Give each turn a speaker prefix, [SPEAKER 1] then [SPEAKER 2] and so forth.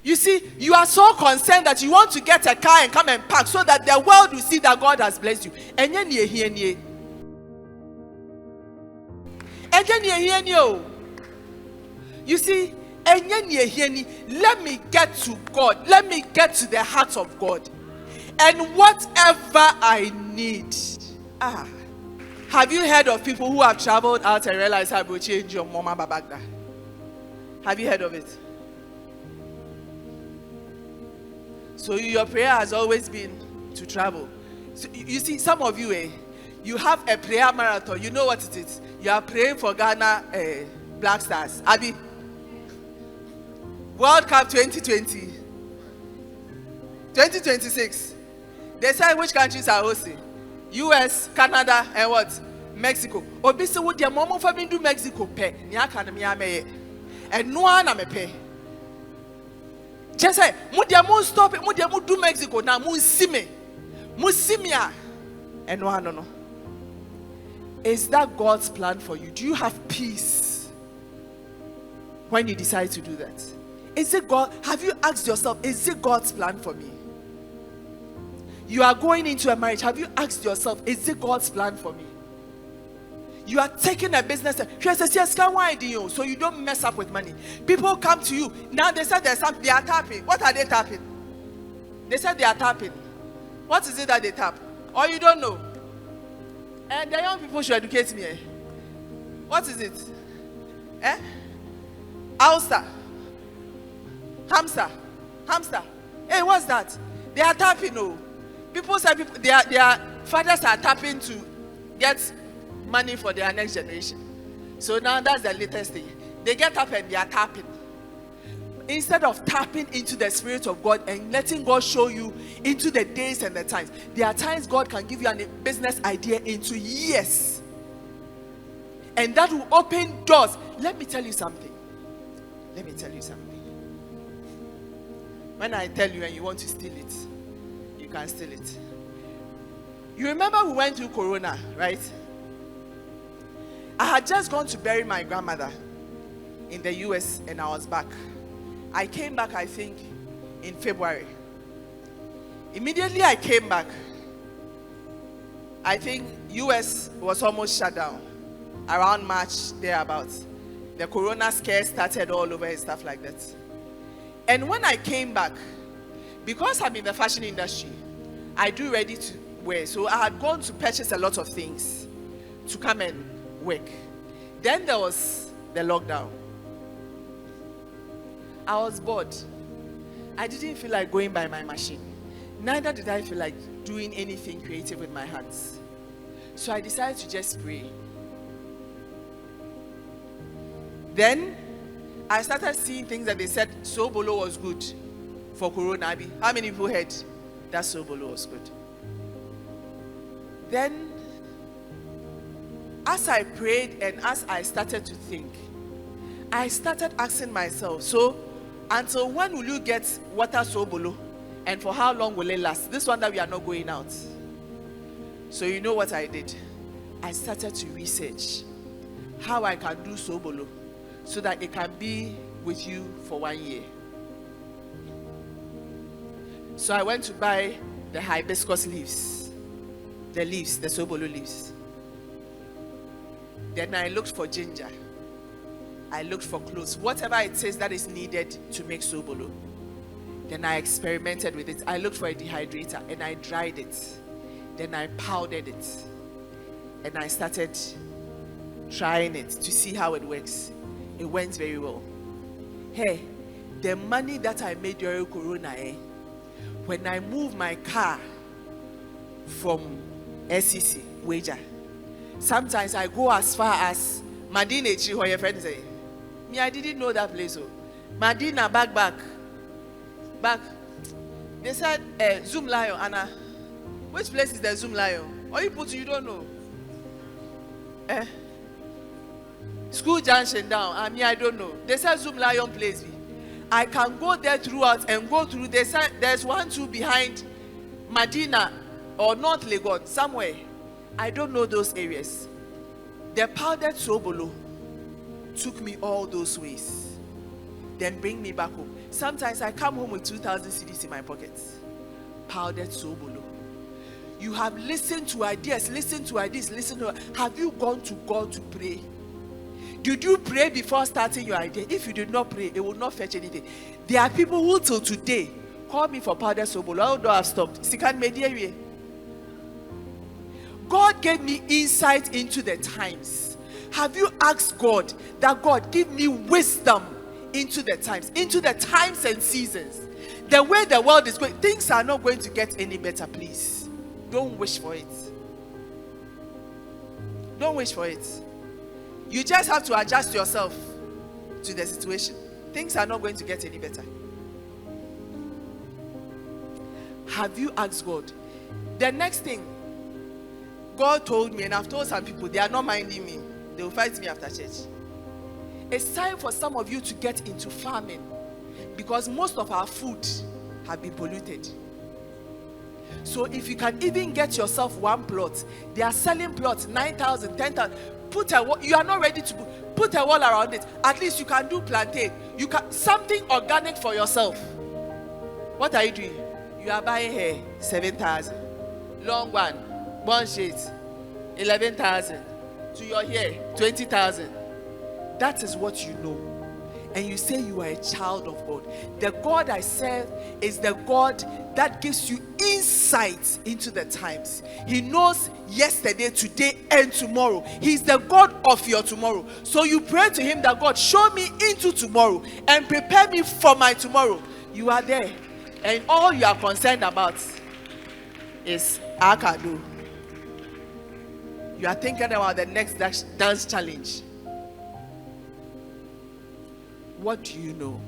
[SPEAKER 1] You see, you are so concerned that you want to get a car and come and park so that the world will see that God has blessed you. You see, let me get to God. Let me get to the heart of God. And whatever I need. Have you heard of people who have traveled out and realized how to change your mama babagda? Have you heard of it? So your prayer has always been to travel. So you see, some of you, you have a prayer marathon. You know what it is? You are praying for Ghana Black Stars. Abi, World Cup 2020, 2026. They say which countries are hosting? US, Canada, and what? Mexico. Obisi would your mom for me do Mexico pay. And no one am a pay. Just say, Mudia stop it, Mudia do Mexico. Now Musime. Musimia. And no. Is that God's plan for you? Do you have peace when you decide to do that? Is it God? Have you asked yourself, is it God's plan for me? You are going into a marriage. Have you asked yourself, is it God's plan for me? You are taking a business. So you don't mess up with money. People come to you. Now they said there's something. They are tapping. What are they tapping? They said they are tapping. What is it that they tap? Or you don't know? And the young people should educate me. What is it? Ulcer. Hamster. Hey, what's that? They are tapping. No. People say their fathers are tapping to get money for their next generation. So now that's the latest thing. They get up and they are tapping. Instead of tapping into the Spirit of God and letting God show you into the days and the times, there are times God can give you a business idea into years. And that will open doors. Let me tell you something. When I tell you and you want to steal it, you can steal it. You remember we went through Corona, right? I had just gone to bury my grandmother in the US and I was back. I came back, I think, in February. Immediately I came back, I think US was almost shut down. Around March, thereabouts. The Corona scare started all over and stuff like that. And when I came back, because I'm in the fashion industry, I do ready to wear. So I had gone to purchase a lot of things to come and work. Then there was the lockdown. I was bored. I didn't feel like going by my machine. Neither did I feel like doing anything creative with my hands. So I decided to just pray. Then I started seeing things that they said Sobolo was good for Corona. How many people heard that Sobolo was good? Then, as I prayed and as I started to think, I started asking myself, so until when will you get water Sobolo? And for how long will it last? This one that we are not going out. So you know what I did? I started to research how I can do Sobolo so that it can be with you for 1 year. So I went to buy the hibiscus leaves, the Sobolo leaves. Then I looked for ginger. I looked for cloves, whatever it says that is needed to make Sobolo. Then I experimented with it. I looked for a dehydrator and I dried it. Then I powdered it. And I started trying it to see how it works. It went very well. Hey, the money that I made during Corona, when I moved my car from SCC, Wager, sometimes I go as far as Madina, where your friends say. Me, I didn't know that place. Madina, back. They said, Zoom Lion, Anna. Which place is the Zoom Lion? Or you put, you don't know. School junction down. I don't know. They said Zoom Lion place. I can go there throughout and go through. They said there's 1, 2 behind Madina or North Lagos, somewhere. I don't know those areas. The powdered Sobolo took me all those ways. Then bring me back home. Sometimes I come home with 2,000 CDs in my pocket. Powdered sobolo. You have listened to ideas, have you gone to God to pray? Did you pray before starting your idea? If you did not pray, it will not fetch anything. There are people who till today call me for powdered sobolo. Although I've stopped. God gave me insight into the times. Have you asked God that God give me wisdom into the times and seasons? The way the world is going, things are not going to get any better, please. Don't wish for it. Don't wish for it. You just have to adjust yourself to the situation. Things are not going to get any better. Have you asked God? The next thing, God told me, and I've told some people, they are not minding me. They will fight me after church. It's time for some of you to get into farming, because most of our food have been polluted. So if you can even get yourself one plot, they are selling plots 9,000, 10,000. Put a wall. You are not ready to put a wall around it. At least you can do plantain. You can something organic for yourself. What are you doing? You are buying hair 7,000, long one shade 11,000, to your hair 20,000. That is what you know. And you say you are a child of God. The God I serve is the God that gives you insight into the times. He knows yesterday, today, and tomorrow. He's the God of your tomorrow. So you pray to him that God, show me into tomorrow and prepare me for my tomorrow. You are there. And all you are concerned about is Akadu. You are thinking about the next dance challenge. What do you know?